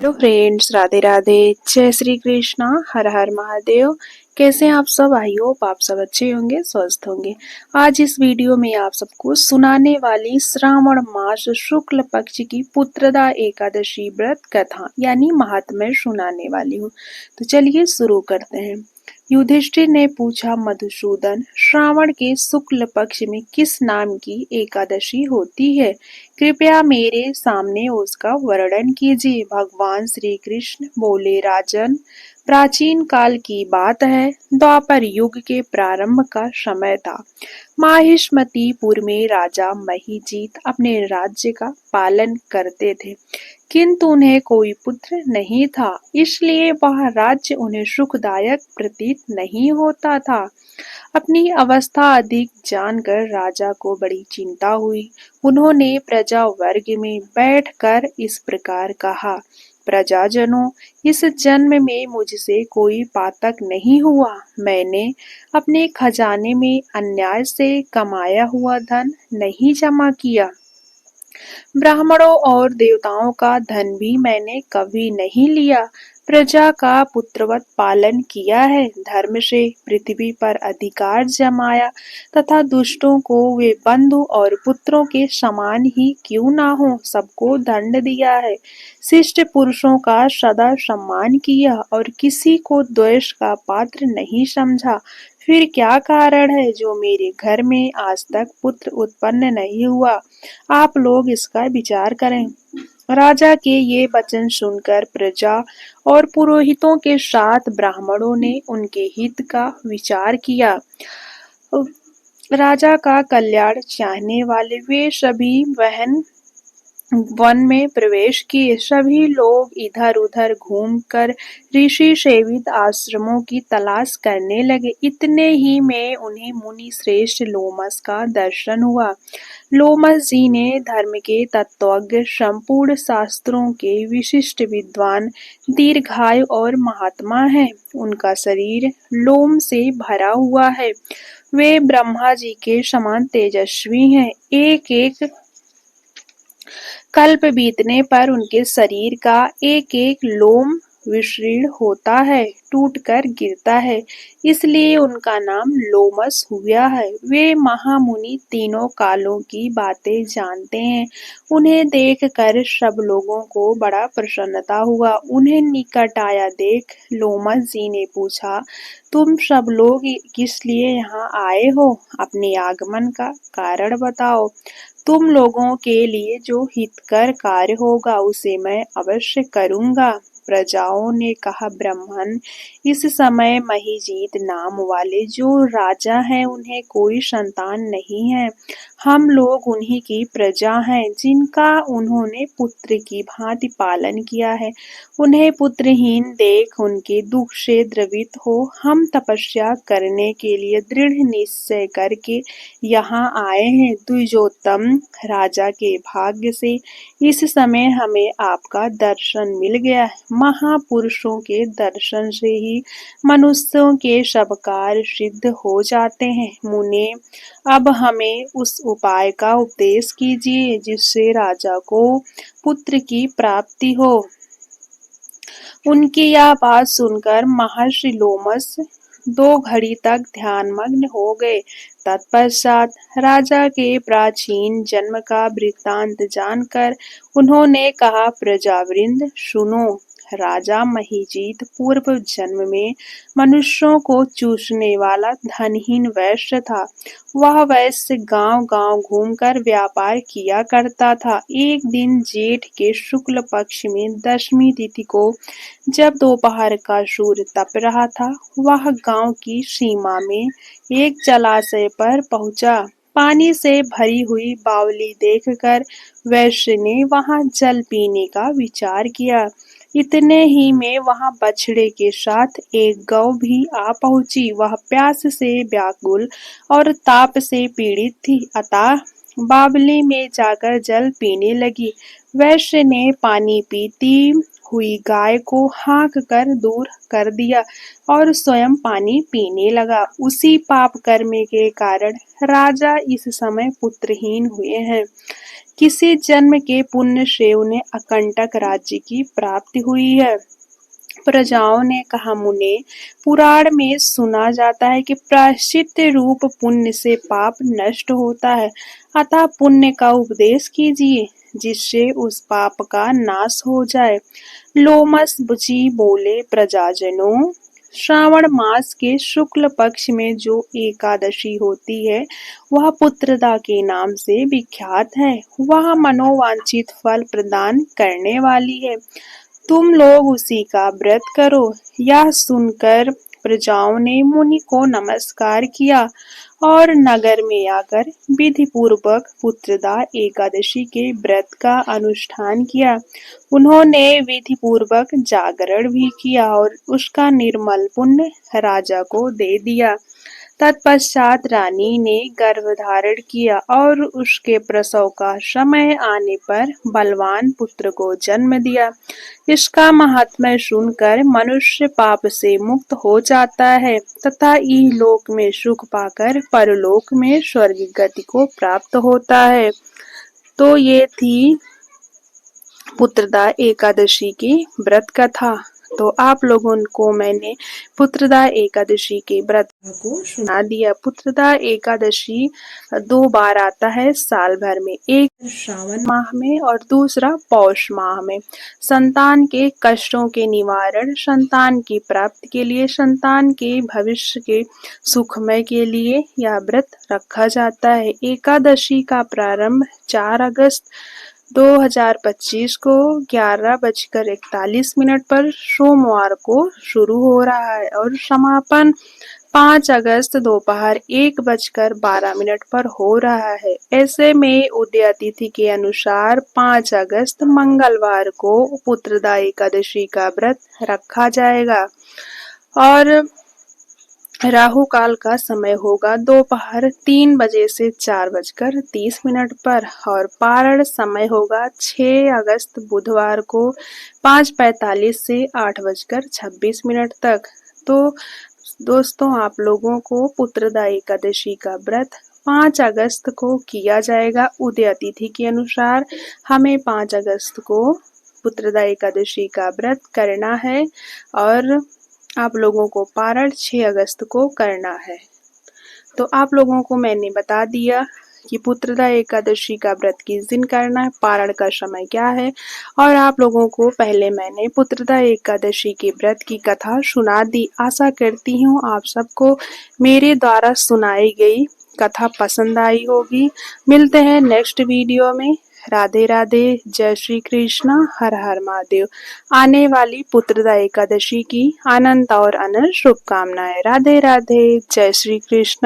Hello friends, Radhe Radhe. जय श्री कृष्णा। हर हर महादेव। कैसे हैं आप सब? आई होप आप सब अच्छे होंगे, स्वस्थ होंगे। आज इस वीडियो में आप सबको सुनाने वाली श्रावण मास शुक्ल पक्ष की पुत्रदा एकादशी व्रत कथा यानी महात्म्य सुनाने वाली हूँ। तो चलिए शुरू करते हैं। युधिष्ठिर ने पूछा, मधुसूदन, श्रावण के शुक्ल पक्ष में किस नाम की एकादशी होती है? कृपया मेरे सामने उसका वर्णन कीजिए। भगवान श्री कृष्ण बोले, राजन, प्राचीन काल की बात है। द्वापर युग के प्रारंभ का समय था। माहिष्मतीपुर में राजा महिजीत अपने राज्य का पालन करते थे, किंतु उन्हें कोई पुत्र नहीं था, इसलिए वह राज्य उन्हें सुखदायक प्रतीत नहीं होता था। अपनी अवस्था अधिक जानकर राजा को बड़ी चिंता हुई। उन्होंने प्रजा वर्ग में बैठकर इस प्रकार कहा, प्रजाजनों, इस जन्म में मुझसे कोई पातक नहीं हुआ। मैंने अपने खजाने में अन्याय से कमाया हुआ धन नहीं जमा किया। ब्राह्मणों और देवताओं का धन भी मैंने कभी नहीं लिया। प्रजा का पुत्रवत पालन किया है, धर्म से पृथ्वी पर अधिकार जमाया तथा दुष्टों को वे बंधु और पुत्रों के समान ही क्यों ना हो सबको दंड दिया है। शिष्ट पुरुषों का सदा सम्मान किया और किसी को द्वेष का पात्र नहीं समझा। फिर क्या कारण है जो मेरे घर में आज तक पुत्र उत्पन्न नहीं हुआ? आप लोग इसका विचार करें। राजा के ये वचन सुनकर प्रजा और पुरोहितों के साथ ब्राह्मणों ने उनके हित का विचार किया। राजा का कल्याण चाहने वाले वे सभी वन में प्रवेश किए। सभी लोग इधर उधर घूमकर ऋषि सेवित आश्रमों की तलाश करने लगे। इतने ही में उन्हें मुनि श्रेष्ठ लोमस का दर्शन हुआ। लोमस जी ने धर्म के तत्वज्ञ, संपूर्ण शास्त्रों के विशिष्ट विद्वान, दीर्घायु और महात्मा हैं। उनका शरीर लोम से भरा हुआ है। वे ब्रह्मा जी के समान तेजस्वी हैं। एक एक कल्प बीतने पर उनके शरीर का एक एक लोम विशीर्ण होता है, टूटकर गिरता है, इसलिए उनका नाम लोमस हुआ है। वे महामुनि तीनों कालों की बातें जानते हैं। उन्हें देखकर सब लोगों को बड़ा प्रसन्नता हुआ। उन्हें निकट आया देख लोमस जी ने पूछा, तुम सब लोग किस लिए यहाँ आए हो? अपने आगमन का कारण बताओ। तुम लोगों के लिए जो हितकर कार्य होगा उसे मैं अवश्य करूंगा। प्रजाओं ने कहा, ब्राह्मण, इस समय महिजीत नाम वाले जो राजा हैं उन्हें कोई संतान नहीं है। हम लोग उन्हीं की प्रजा हैं जिनका उन्होंने पुत्र की भांति पालन किया है। उन्हें पुत्रहीन देख उनके दुख से द्रवित हो हम तपस्या करने के लिए दृढ़ निश्चय करके यहाँ आए हैं। द्विजोत्तम राजा के भाग्य से इस समय हमें आपका दर्शन मिल गया है। महापुरुषों के दर्शन से ही मनुष्यों के सब कार्य सिद्ध हो जाते हैं। मुने, अब हमें उस उपाय का उपदेश कीजिए जिससे राजा को पुत्र की प्राप्ति हो। उनकी यह बात सुनकर महर्षि लोमस 2 घड़ी तक ध्यानमग्न हो गए। तत्पश्चात राजा के प्राचीन जन्म का वृत्तांत जानकर उन्होंने कहा, प्रजावृंद सुनो। राजा महिजीत पूर्व जन्म में मनुष्यों को चूसने वाला धनहीन वैश्य था। वह वैश्य गांव-गांव घूमकर व्यापार किया करता था। एक दिन जेठ के शुक्ल पक्ष में 10वीं तिथि को जब दोपहर का सूर्य तप रहा था, वह गांव की सीमा में एक जलाशय पर पहुंचा। पानी से भरी हुई बावली देखकर वैश्य ने वहां जल पीने का विचार किया। इतने ही में वहां बछड़े के साथ एक गौ भी आ पहुंची। वह प्यास से व्याकुल और ताप से पीड़ित थी, अतः बावली में जाकर जल पीने लगी। वैश्य ने पानी पीती हुई गाय को हाँक कर दूर कर दिया और स्वयं पानी पीने लगा। उसी पाप कर्म के कारण राजा इस समय पुत्रहीन हुए हैं। किसी जन्म के पुण्य से उन्हें अकंटक राज्य की प्राप्ति हुई है। प्रजाओं ने कहा, मुने, पुराण में सुना जाता है कि प्रायश्चित रूप पुण्य से पाप नष्ट होता है, अतः पुण्य का उपदेश कीजिए जिससे उस पाप का नाश हो जाए। लोमस जी बोले, प्रजाजनों, श्रावण मास के शुक्ल पक्ष में जो एकादशी होती है वह पुत्रदा के नाम से विख्यात है। वह मनोवांछित फल प्रदान करने वाली है। तुम लोग उसी का व्रत करो। यह सुनकर प्रजाओं ने मुनि को नमस्कार किया और नगर में आकर विधि पूर्वक पुत्रदा एकादशी के व्रत का अनुष्ठान किया। उन्होंने विधि पूर्वक जागरण भी किया और उसका निर्मल पुण्य राजा को दे दिया। तत्पश्चात रानी ने गर्भ धारण किया और उसके प्रसव का समय आने पर बलवान पुत्र को जन्म दिया। इसका महात्म्य सुनकर मनुष्य पाप से मुक्त हो जाता है तथा इहलोक में सुख पाकर परलोक में स्वर्ग गति को प्राप्त होता है। तो ये थी पुत्रदा एकादशी की व्रत कथा। तो आप लोगों को मैंने पुत्रदा एकादशी के व्रत को सुना दिया। पुत्रदा एकादशी 2 बार आता है साल भर में, एक श्रावण माह में और दूसरा पौष माह में। संतान के कष्टों के निवारण, संतान की प्राप्ति के लिए, संतान के भविष्य के सुखमय के लिए यह व्रत रखा जाता है। एकादशी का प्रारंभ 4 अगस्त 2025 को 11:41 पर सोमवार को शुरू हो रहा है और समापन 5 अगस्त दोपहर 1:12 पर हो रहा है। ऐसे में उदय तिथि के अनुसार 5 अगस्त मंगलवार को पुत्रदा एकादशी का व्रत रखा जाएगा और राहु काल का समय होगा दोपहर 3 बजे से 4:30 पर और पारण समय होगा 6 अगस्त बुधवार को 5:45 से 8:26 तक। तो दोस्तों, आप लोगों को पुत्रदा एकादशी का व्रत 5 अगस्त को किया जाएगा। उदय तिथि के अनुसार हमें 5 अगस्त को पुत्रदा एकादशी का व्रत करना है और आप लोगों को पारण 6 अगस्त को करना है। तो आप लोगों को मैंने बता दिया कि पुत्रदा एकादशी का व्रत किस दिन करना है, पारण का समय क्या है और आप लोगों को पहले मैंने पुत्रदा एकादशी के व्रत की कथा सुना दी। आशा करती हूँ आप सबको मेरे द्वारा सुनाई गई कथा पसंद आई होगी। मिलते हैं नेक्स्ट वीडियो में। राधे राधे, जय श्री कृष्णा, हर हर महादेव। आने वाली पुत्रदा एकादशी की अनंत और अनंत शुभकामनाएं। राधे राधे, जय श्री कृष्णा।